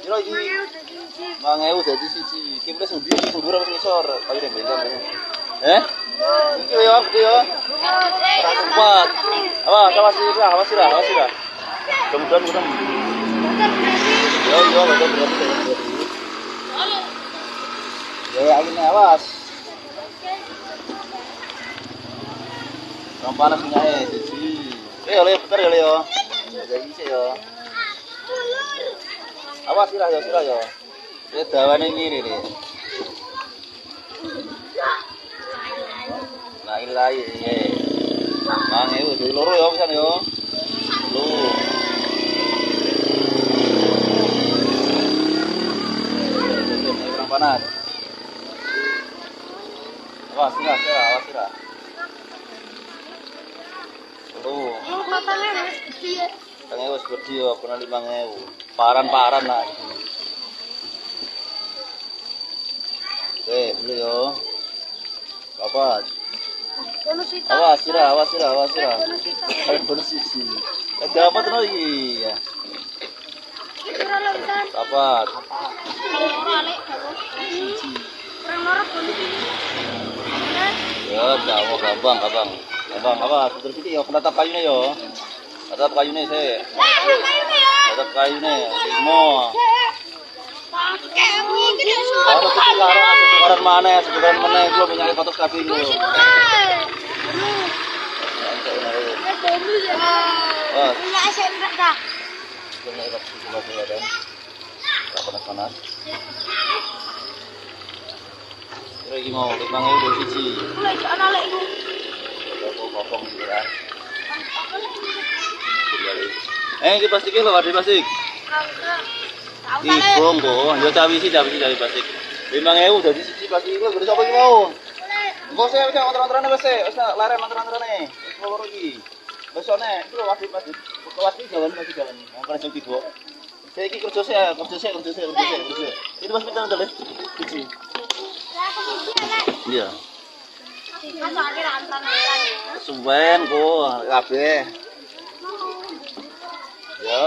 Piro iki? 5.000 dadi siji. Iki wis ndi iki dhuwur wis ngisor. Kayu nek bentang. Iki yo gede yo. Ora sempat. Awas sirah. Kemudian. Yo betul. Ya ini awas. Orang panas naik siji. Oleh putar ya yo. Jadi sih yo. Awas sirah yo. Ini dawane ngiri nih. Nah ini lagi. Mang itu dari loro yo pisan yo. Lu. Orang panas. Awas sirah. Tuh. Kang wis gede yo, pernah 5.000. Paran lah. Beli yo. Apa? Awas sirah. Kalian bonus sisi. Ada apa tuh iki? Ya. Dapat. Ya, gampang. Apa? Terus iki yo penatap kayune yo. Penatap kayune sih. Penatap kayune. Limo. Sekarang mana? Gua punya foto kabeh lho. Panas. Terus iki mau 5.000 siji. Kosong gitu kan. Iki plastik lho, ada plastik. Ibong kok, yo cawi plastik. 5.000 dadi siji plastik iku gede sapa iki mau? Engko sik antar-antarane wis lare antar-antarane. Wis loro iki. Besone iku lho plastik. Plastik jalan. Yang kan sing tiba. Saya iki kerja saya. Ini Mas pinten to, Le? Siji. Iya. Suwen kok kabeh. Ya.